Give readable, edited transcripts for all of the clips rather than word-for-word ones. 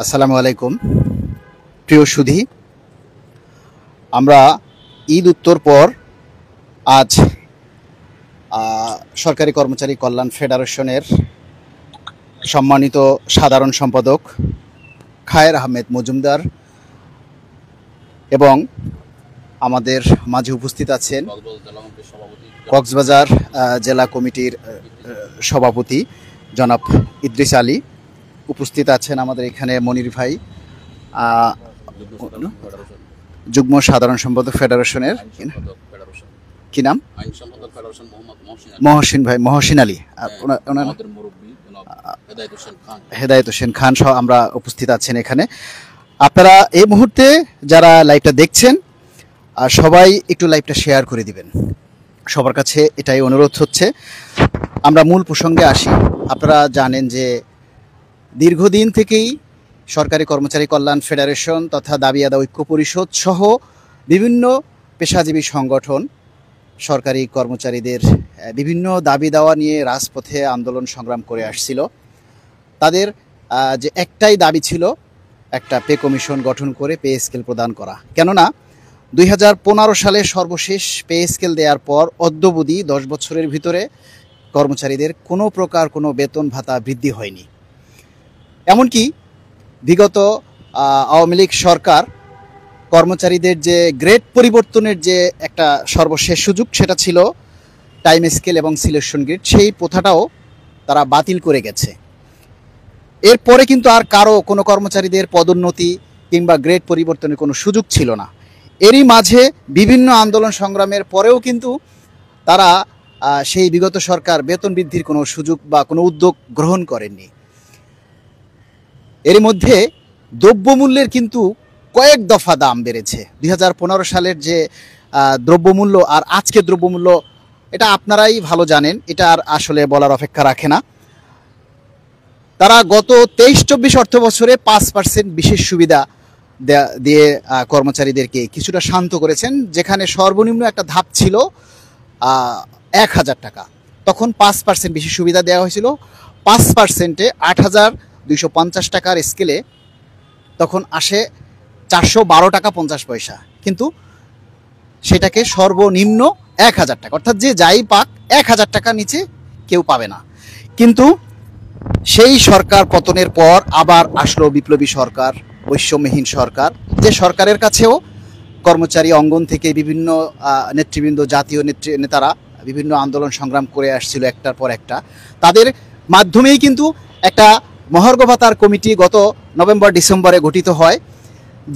আসসালামু আলাইকুম প্রিয় সুধী। আমরা ঈদ উত্তর পর আজ সরকারি কর্মচারী কল্যাণ ফেডারেশনের সম্মানিত সাধারণ সম্পাদক খায়ের আহমেদ মজুমদার এবং আমাদের মাঝে উপস্থিত আছেন কক্সবাজার জেলা কমিটির সভাপতি জনাব ইদ্রিস আলী, উপস্থিত আছেন আমাদের এখানে মনির ভাই, যুগ্ম সাধারণ সম্পাদক ফেডারেশনের কি নাম, মহসিন আলী, হেদায়েত হোসেন খান সহ আমরা উপস্থিত আছেন এখানে। আপনারা এই মুহূর্তে যারা লাইভটা দেখছেন সবাই একটু লাইভটা শেয়ার করে দিবেন, সবার কাছে এটাই অনুরোধ হচ্ছে। আমরা মূল প্রসঙ্গে আসি। আপনারা জানেন যে দীর্ঘদিন থেকেই সরকারি কর্মচারী কল্যাণ ফেডারেশন তথা দাবি আদায় ঐক্য পরিষদ সহ বিভিন্ন পেশাজীবী সংগঠন সরকারি কর্মচারীদের বিভিন্ন দাবি দাওয়া নিয়ে রাজপথে আন্দোলন সংগ্রাম করে আসছিল। তাদের যে একটাই দাবি ছিল একটা পে কমিশন গঠন করে পে স্কেল প্রদান করা। কেননা 2015 সালে সর্বশেষ পে স্কেল দেওয়ার পর অদ্যাবধি 10 বছরের ভিতরে কর্মচারীদের কোনো প্রকার কোনো বেতন ভাতা বৃদ্ধি হয়নি। এমনকি বিগত আওয়ামী লীগ সরকার কর্মচারীদের যে গ্রেড পরিবর্তনের যে একটা সর্বশেষ সুযোগ সেটা ছিল টাইম স্কেল এবং সিলেকশন গ্রেড, সেই প্রথাটাও তারা বাতিল করে গেছে। এরপরে কিন্তু আর কারো কোনো কর্মচারীদের পদোন্নতি কিংবা গ্রেড পরিবর্তনের কোনো সুযোগ ছিল না। এরই মাঝে বিভিন্ন আন্দোলন সংগ্রামের পরেও কিন্তু তারা সেই বিগত সরকার বেতন বৃদ্ধির কোনো সুযোগ বা কোনো উদ্যোগ গ্রহণ করেননি। এর মধ্যে দ্রব্যমূল্যের কিন্তু কয়েক দফা দাম বেড়েছে। 2015 সালের যে দ্রব্যমূল্য আর আজকের দ্রব্যমূল্য এটা আপনারাই ভালো জানেন, এটা আর আসলে বলার অপেক্ষা রাখে না। তারা গত 23-24 অর্থ বছরে 5% বিশেষ সুবিধা দিয়ে কর্মচারীদেরকে কিছুটা শান্ত করেছেন, যেখানে সর্বনিম্ন একটা ধাপ ছিল 1000 টাকা। তখন 5% বিশেষ সুবিধা দেওয়া হয়েছিল। 5%-এ 8250 টাকার স্কেলে তখন আসে 412 টাকা 50 পয়সা, কিন্তু সেটাকে সর্বনিম্ন 1000 টাকা, অর্থাৎ যে যাই পাক 1000 টাকা নিচে কেউ পাবে না। কিন্তু সেই সরকার পতনের পর আবার আসলো বিপ্লবী সরকার, বৈষম্যহীন সরকার, যে সরকারের কাছেও কর্মচারী অঙ্গন থেকে বিভিন্ন নেতৃবৃন্দ, জাতীয় নেতারা বিভিন্ন আন্দোলন সংগ্রাম করে আসছিল একটার পর একটা। তাদের মাধ্যমেই কিন্তু একটা মহার্ঘ ভাতার কমিটি গত নভেম্বর-ডিসেম্বরে গঠিত হয়,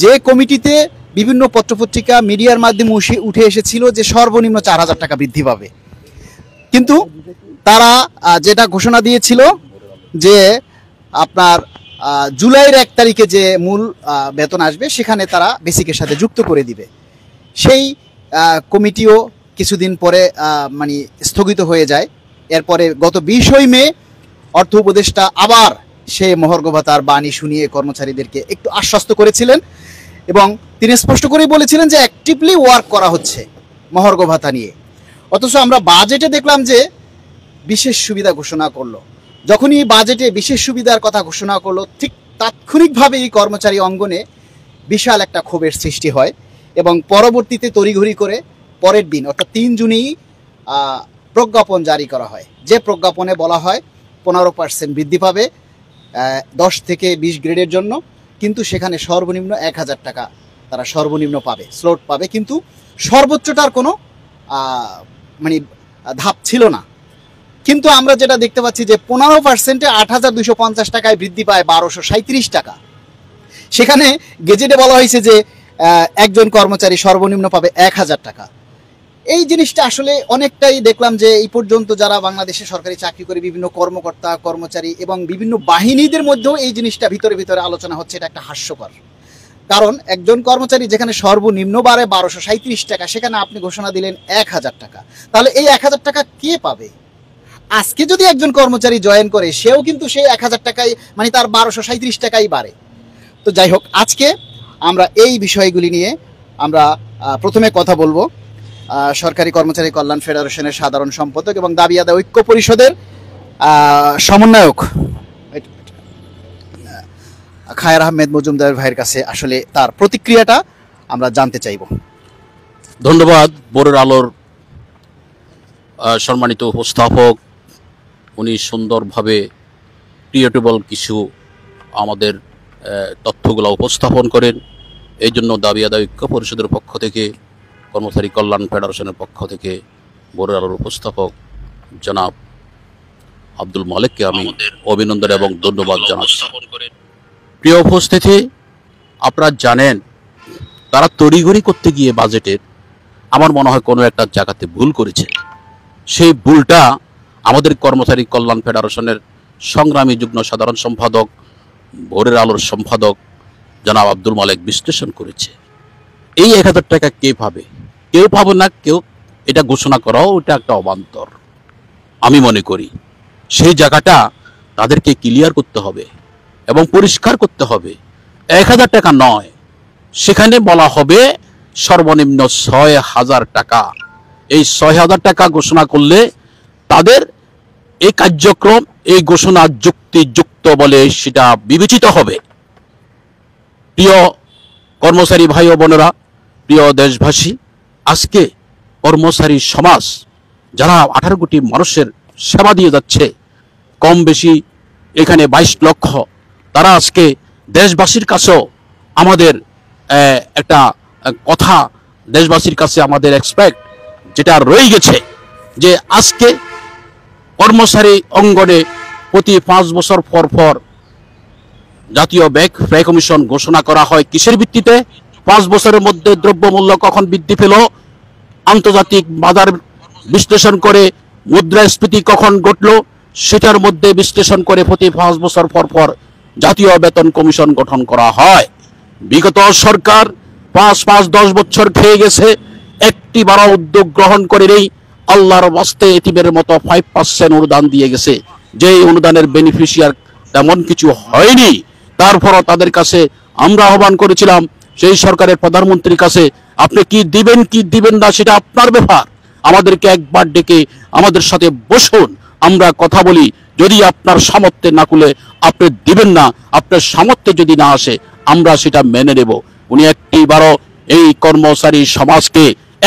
যে কমিটিতে বিভিন্ন পত্রপত্রিকা মিডিয়ার মাধ্যমে উঠে এসেছিল যে সর্বনিম্ন 4000 টাকা বৃদ্ধি পাবে। কিন্তু তারা যেটা ঘোষণা দিয়েছিল যে আপনার জুলাইয়ের 1 তারিখে যে মূল বেতন আসবে সেখানে তারা বেসিকের সাথে যুক্ত করে দিবে। সেই কমিটিও কিছুদিন পরে মানে স্থগিত হয়ে যায়। এরপরে গত 20 মে অর্থ উপদেষ্টা আবার সে মহার্ঘ ভাতার বাণী শুনিয়ে কর্মচারীদেরকে একটু আশ্বস্ত করেছিলেন এবং তিনি স্পষ্ট করেই বলেছিলেন যে অ্যাক্টিভলি ওয়ার্ক করা হচ্ছে মহার্ঘ ভাতা নিয়ে। অথচ আমরা বাজেটে দেখলাম যে বিশেষ সুবিধা ঘোষণা করলো। যখনই বাজেটে বিশেষ সুবিধার কথা ঘোষণা করলো, ঠিক তাৎক্ষণিকভাবে এই কর্মচারী অঙ্গনে বিশাল একটা ক্ষোভের সৃষ্টি হয় এবং পরবর্তীতে তড়িঘড়ি করে পরের দিন অর্থাৎ 3 জুনই প্রজ্ঞাপন জারি করা হয়, যে প্রজ্ঞাপনে বলা হয় 15% বৃদ্ধি পাবে 10 থেকে 20 গ্রেডের জন্য, কিন্তু সেখানে সর্বনিম্ন 1000 টাকা তারা সর্বনিম্ন পাবে, স্লট পাবে, কিন্তু সর্বোচ্চটার কোনো মানে ধাপ ছিল না। কিন্তু আমরা যেটা দেখতে পাচ্ছি যে 15%-এ 8250 টাকায় বৃদ্ধি পায় 1237 টাকা। সেখানে গেজেটে বলা হয়েছে যে একজন কর্মচারী সর্বনিম্ন পাবে 1000 টাকা। এই জিনিসটা আসলে অনেকটাই দেখলাম যে এই পর্যন্ত যারা বাংলাদেশে সরকারি চাকরি করে বিভিন্ন কর্মকর্তা কর্মচারী এবং বিভিন্ন বাহিনীদের মধ্যেও এই জিনিসটা ভিতরে ভিতরে আলোচনা হচ্ছে। এটা একটা হাস্যকর, কারণ একজন কর্মচারী যেখানে সর্বনিম্ন বাড়ে 1237 টাকা, সেখানে আপনি ঘোষণা দিলেন 1000 টাকা। তাহলে এই 1000 টাকা কে পাবে? আজকে যদি একজন কর্মচারী জয়েন করে সেও কিন্তু সেই 1000 টাকাই মানে তার 1237 টাকাই বাড়ে। তো যাই হোক, আজকে আমরা এই বিষয়গুলি নিয়ে আমরা প্রথমে কথা বলবো সরকারি কর্মচারী কল্যাণ ফেডারেশনের সাধারণ সম্পাদক এবং দাবি আদায় ঐক্য পরিষদের সমন্বয়ক খায়ের আহমেদ মজুমদার ভাইয়ের কাছে আসলে তার প্রতিক্রিয়াটা আমরা জানতে চাইব। ধন্যবাদ। ভোরের আলোর সম্মানিত উপস্থাপক, উনি সুন্দরভাবে ক্রিয়েটেবল কিছু আমাদের তথ্যগুলো উপস্থাপন করেন। এই জন্য দাবি আদায় ঐক্য পরিষদের পক্ষ থেকে, কর্মচারী কল্যাণ ফেডারেশনের পক্ষ থেকে ভোরের আলোর উপস্থাপক জনাব আব্দুল মালেককে আমি অভিনন্দন এবং ধন্যবাদ জানাচ্ছি। প্রিয় উপস্থিতি, আপনারা জানেন তারা তড়িঘড়ি করতে গিয়ে বাজেটের আমার মনে হয় কোনো একটা জায়গাতে ভুল করেছে। সেই ভুলটা আমাদের কর্মচারী কল্যাণ ফেডারেশনের সংগ্রামী যুগ্ম সাধারণ সম্পাদক, ভোরের আলোর সম্পাদক জনাব আব্দুল মালেক বিশ্লেষণ করেছে। এই 1000 টাকা কে পাবে? কেউ পাবে না। কেউ এটা ঘোষণা করাও এটা একটা অবান্তর আমি মনে করি। সেই জায়গাটা তাদেরকে ক্লিয়ার করতে হবে এবং পরিষ্কার করতে হবে। 1000 টাকা নয়, সেখানে বলা হবে সর্বনিম্ন 6000 টাকা। এই 6000 টাকা ঘোষণা করলে তাদের এই কার্যক্রম, এই ঘোষণা যুক্তিযুক্ত বলে সেটা বিবেচিত হবে। প্রিয় কর্মচারী ভাই ও বোনেরা, প্রিয় দেশবাসী, আজকে কর্মচারী সমাজ যারা 18 কোটি মানুষের সেবা দিয়ে যাচ্ছে, কম বেশি এখানে 22 লক্ষ, তারা আজকে দেশবাসীর কাছেও আমাদের একটা কথা, দেশবাসীর কাছে আমাদের এক্সপেক্ট যেটা রয়ে গেছে যে আজকে কর্মচারী অঙ্গনে প্রতি 5 বছর পর পর জাতীয় ব্যয় কমিশন ঘোষণা করা হয়। কিসের ভিত্তিতে? 5 বছরের মধ্যে দ্রব্যমূল্য কখন বৃদ্ধি পেল, আন্তর্জাতিক বাজার বিশ্লেষণ করে মুদ্রাস্ফীতি কখন ঘটল, সেটার মধ্যে বিশ্লেষণ করে প্রতি 5 বছর পর পর জাতীয় বেতন কমিশন গঠন করা হয়। বিগত সরকার 5-10 বছর খেয়ে গেছে, একটি বারো উদ্যোগ গ্রহণ করে নেই। আল্লাহর বাস্তে এতিমের মতো 5% অনুদান দিয়ে গেছে, যে অনুদানের বেনিফিশিয়ার তেমন কিছু হয়নি। তারপরও তাদের কাছে আমরা আহ্বান করেছিলাম, সেই সরকারের প্রধানমন্ত্রীর কাছে, আপনি কি দিবেন কি দিবেন না সেটা আপনার ব্যাপার, আমাদেরকে একবার ডেকে আমাদের সাথে বসুন, আমরা কথা বলি। যদি আপনার সামর্থ্যে না কুলে আপনি দিবেন না, আপনার সামর্থ্যে যদি না আসে আমরা সেটা মেনে নেব। উনি একটিবারও এই কর্মচারী সমাজকে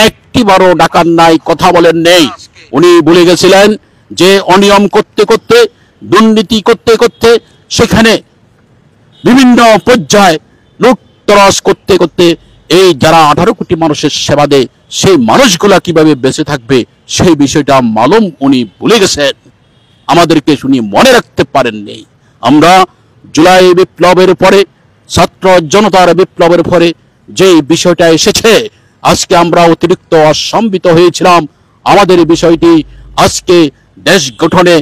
একটিবারও ডাকার নাই, কথা বলেন নেই। উনি ভুলে গেছিলেন যে অনিয়ম করতে করতে, দুর্নীতি করতে করতে, সেখানে বিভিন্ন পর্যায়ে লুটতরাজ করতে করতে এই যারা 18 কোটি মানুষের সেবা দেয়, সেই মানুষগুলা কিভাবে বেঁচে থাকবে সেই বিষয়টা মালুম উনি ভুলে গেছেন, আমাদেরকে শুনি মনে রাখতে পারেননি। আমরা জুলাই বিপ্লবের পরে, ছাত্র জনতার বিপ্লবের পরে যে বিষয়টা এসেছে, আজকে আমরা অতিরিক্ত অসম্বিত হয়েছিলাম। আমাদের বিষয়টি আজকে দেশ গঠনে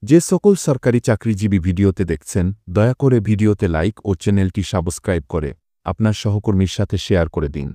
যে সকল সরকারি চাকরিজীবী ভিডিওতে দেখছেন, দয়া করে ভিডিওতে লাইক ও চ্যানেলটি সাবস্ক্রাইব করে আপনার সহকর্মীর সাথে শেয়ার করে দিন।